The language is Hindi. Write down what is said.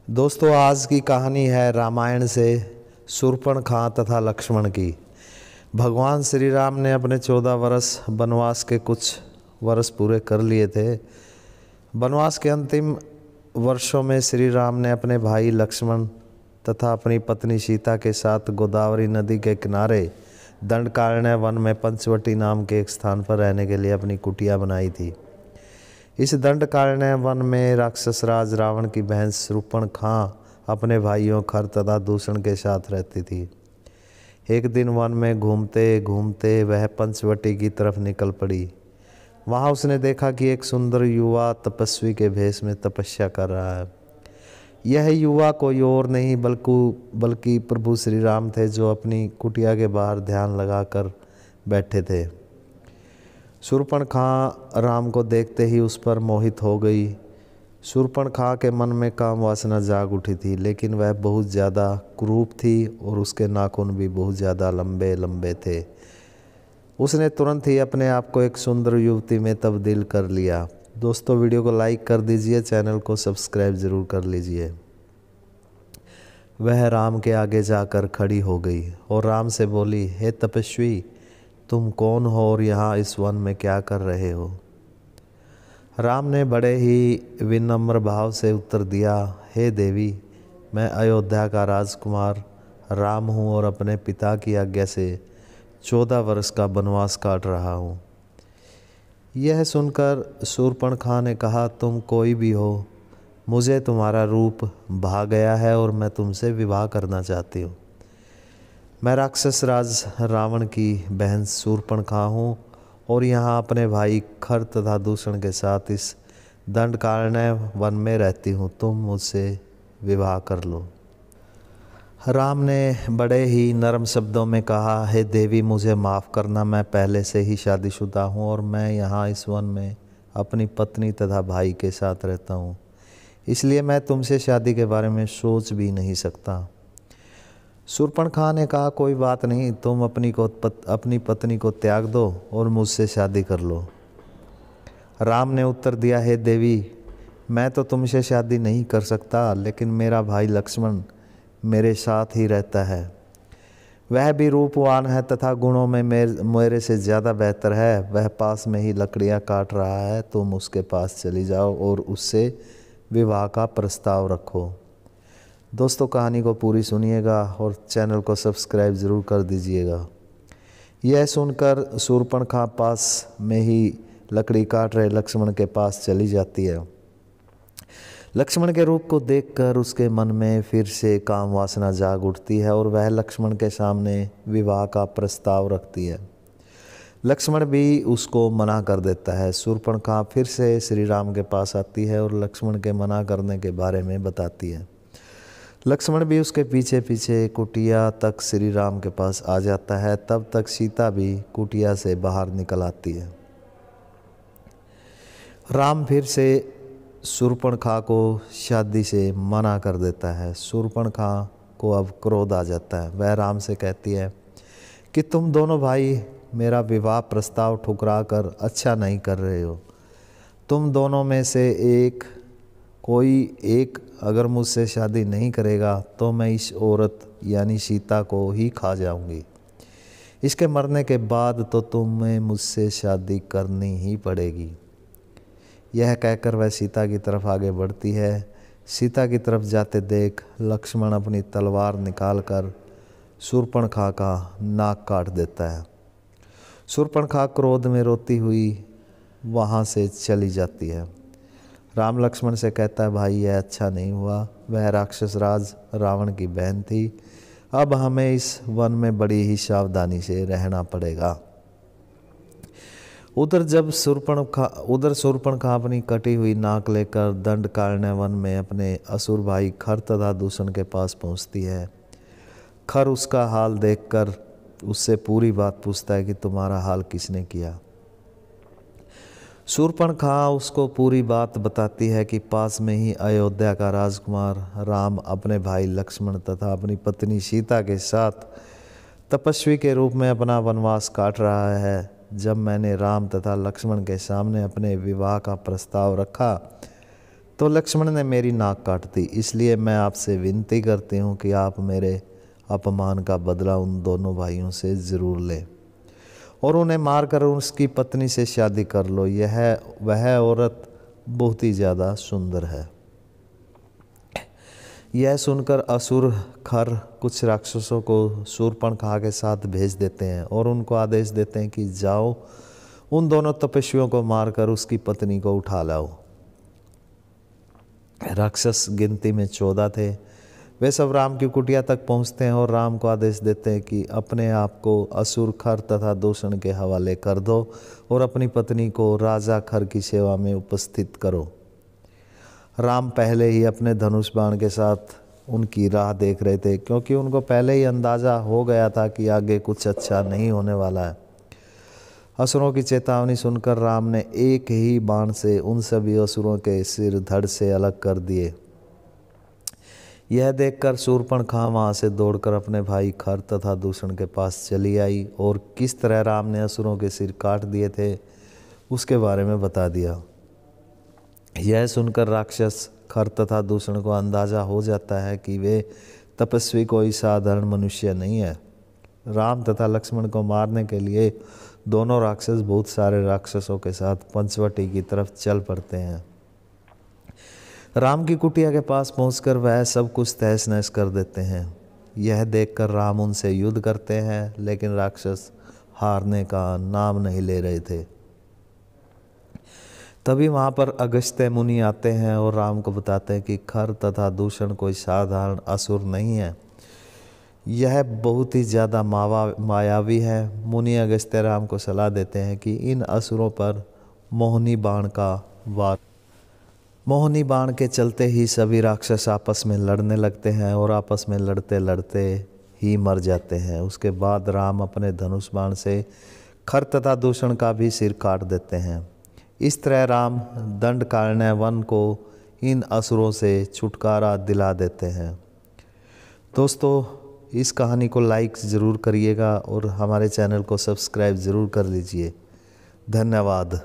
दोस्तों, आज की कहानी है रामायण से शूर्पणखा तथा लक्ष्मण की। भगवान श्री राम ने अपने 14 वर्ष वनवास के कुछ वर्ष पूरे कर लिए थे। वनवास के अंतिम वर्षों में श्री राम ने अपने भाई लक्ष्मण तथा अपनी पत्नी सीता के साथ गोदावरी नदी के किनारे दंडकारण्य वन में पंचवटी नाम के एक स्थान पर रहने के लिए अपनी कुटिया बनाई थी। इस दंडकारण्य वन में राक्षस राज रावण की बहन शूर्पणखा अपने भाइयों खर तथा दूषण के साथ रहती थी। एक दिन वन में घूमते घूमते वह पंचवटी की तरफ निकल पड़ी। वहाँ उसने देखा कि एक सुंदर युवा तपस्वी के भेष में तपस्या कर रहा है। यह युवा कोई और नहीं बल्कि प्रभु श्री राम थे, जो अपनी कुटिया के बाहर ध्यान लगाकर बैठे थे। शूर्पणखा राम को देखते ही उस पर मोहित हो गई। शूर्पणखा के मन में काम वासना जाग उठी थी, लेकिन वह बहुत ज़्यादा क्रूप थी और उसके नाखून भी बहुत ज़्यादा लंबे लंबे थे। उसने तुरंत ही अपने आप को एक सुंदर युवती में तब्दील कर लिया। दोस्तों, वीडियो को लाइक कर दीजिए, चैनल को सब्सक्राइब ज़रूर कर लीजिए। वह राम के आगे जाकर खड़ी हो गई और राम से बोली, हे तपस्वी, तुम कौन हो और यहाँ इस वन में क्या कर रहे हो? राम ने बड़े ही विनम्र भाव से उत्तर दिया, हे देवी, मैं अयोध्या का राजकुमार राम हूँ और अपने पिता की आज्ञा से 14 वर्ष का वनवास काट रहा हूँ। यह सुनकर शूर्पणखा ने कहा, तुम कोई भी हो, मुझे तुम्हारा रूप भा गया है और मैं तुमसे विवाह करना चाहती हूँ। मैं राक्षस राज रावण की बहन शूर्पणखा हूँ और यहाँ अपने भाई खर तथा दूषण के साथ इस दंडकारण्य वन में रहती हूँ। तुम मुझसे विवाह कर लो। राम ने बड़े ही नरम शब्दों में कहा, हे देवी, मुझे माफ़ करना, मैं पहले से ही शादीशुदा हूँ और मैं यहाँ इस वन में अपनी पत्नी तथा भाई के साथ रहता हूँ, इसलिए मैं तुमसे शादी के बारे में सोच भी नहीं सकता। शूर्पणखा ने कहा, कोई बात नहीं, तुम अपनी पत्नी को त्याग दो और मुझसे शादी कर लो। राम ने उत्तर दिया, हे देवी, मैं तो तुमसे शादी नहीं कर सकता, लेकिन मेरा भाई लक्ष्मण मेरे साथ ही रहता है। वह भी रूपवान है तथा गुणों में मेरे से ज़्यादा बेहतर है। वह पास में ही लकड़ियाँ काट रहा है, तुम उसके पास चली जाओ और उससे विवाह का प्रस्ताव रखो। दोस्तों, कहानी को पूरी सुनिएगा और चैनल को सब्सक्राइब ज़रूर कर दीजिएगा। यह सुनकर शूर्पणखा पास में ही लकड़ी काट रहे लक्ष्मण के पास चली जाती है। लक्ष्मण के रूप को देखकर उसके मन में फिर से काम वासना जाग उठती है और वह लक्ष्मण के सामने विवाह का प्रस्ताव रखती है। लक्ष्मण भी उसको मना कर देता है। शूर्पणखा फिर से श्री राम के पास आती है और लक्ष्मण के मना करने के बारे में बताती है। लक्ष्मण भी उसके पीछे पीछे कुटिया तक श्री राम के पास आ जाता है। तब तक सीता भी कुटिया से बाहर निकल आती है। राम फिर से शूर्पणखा को शादी से मना कर देता है। शूर्पणखा को अब क्रोध आ जाता है। वह राम से कहती है कि तुम दोनों भाई मेरा विवाह प्रस्ताव ठुकरा कर अच्छा नहीं कर रहे हो। तुम दोनों में से कोई एक अगर मुझसे शादी नहीं करेगा तो मैं इस औरत यानी सीता को ही खा जाऊंगी। इसके मरने के बाद तो तुम्हें मुझसे शादी करनी ही पड़ेगी। यह कहकर वह सीता की तरफ आगे बढ़ती है। सीता की तरफ जाते देख लक्ष्मण अपनी तलवार निकालकर शूर्पणखा का नाक काट देता है। शूर्पणखा क्रोध में रोती हुई वहाँ से चली जाती है। राम लक्ष्मण से कहता है, भाई, यह अच्छा नहीं हुआ। वह राक्षस राज रावण की बहन थी। अब हमें इस वन में बड़ी ही सावधानी से रहना पड़ेगा। उधर शूर्पणखा अपनी कटी हुई नाक लेकर दंडकारण्य वन में अपने असुर भाई खर तथा दूषण के पास पहुंचती है। खर उसका हाल देखकर उससे पूरी बात पूछता है कि तुम्हारा हाल किसने किया। शूर्पणखा उसको पूरी बात बताती है कि पास में ही अयोध्या का राजकुमार राम अपने भाई लक्ष्मण तथा अपनी पत्नी सीता के साथ तपस्वी के रूप में अपना वनवास काट रहा है। जब मैंने राम तथा लक्ष्मण के सामने अपने विवाह का प्रस्ताव रखा तो लक्ष्मण ने मेरी नाक काट दी, इसलिए मैं आपसे विनती करती हूँ कि आप मेरे अपमान का बदला उन दोनों भाइयों से ज़रूर लें और उन्हें मारकर उसकी पत्नी से शादी कर लो। वह औरत बहुत ही ज़्यादा सुंदर है। यह सुनकर असुर खर कुछ राक्षसों को शूर्पणखा के साथ भेज देते हैं और उनको आदेश देते हैं कि जाओ उन दोनों तपस्वियों को मारकर उसकी पत्नी को उठा लाओ। राक्षस गिनती में 14 थे। वे सब राम की कुटिया तक पहुंचते हैं और राम को आदेश देते हैं कि अपने आप को असुर खर तथा दूषण के हवाले कर दो और अपनी पत्नी को राजा खर की सेवा में उपस्थित करो। राम पहले ही अपने धनुष बाण के साथ उनकी राह देख रहे थे, क्योंकि उनको पहले ही अंदाज़ा हो गया था कि आगे कुछ अच्छा नहीं होने वाला है। असुरों की चेतावनी सुनकर राम ने एक ही बाण से उन सभी असुरों के सिर धड़ से अलग कर दिए। यह देखकर शूर्पणखा वहाँ से दौड़कर अपने भाई खर तथा दूषण के पास चली आई और किस तरह राम ने असुरों के सिर काट दिए थे उसके बारे में बता दिया। यह सुनकर राक्षस खर तथा दूषण को अंदाज़ा हो जाता है कि वे तपस्वी कोई साधारण मनुष्य नहीं है। राम तथा लक्ष्मण को मारने के लिए दोनों राक्षस बहुत सारे राक्षसों के साथ पंचवटी की तरफ चल पड़ते हैं। राम की कुटिया के पास पहुंचकर वह सब कुछ तहस नहस कर देते हैं। यह देखकर राम उनसे युद्ध करते हैं, लेकिन राक्षस हारने का नाम नहीं ले रहे थे। तभी वहाँ पर अगस्त्य मुनि आते हैं और राम को बताते हैं कि खर तथा दूषण कोई साधारण असुर नहीं है, यह बहुत ही ज़्यादा मायावी है। मुनि अगस्त्य राम को सलाह देते हैं कि इन असुरों पर मोहिनी बाण के चलते ही सभी राक्षस आपस में लड़ने लगते हैं और आपस में लड़ते लड़ते ही मर जाते हैं। उसके बाद राम अपने धनुष बाण से खर तथा दूषण का भी सिर काट देते हैं। इस तरह राम दंडकारण्य वन को इन असुरों से छुटकारा दिला देते हैं। दोस्तों, इस कहानी को लाइक ज़रूर करिएगा और हमारे चैनल को सब्सक्राइब ज़रूर कर लीजिए। धन्यवाद।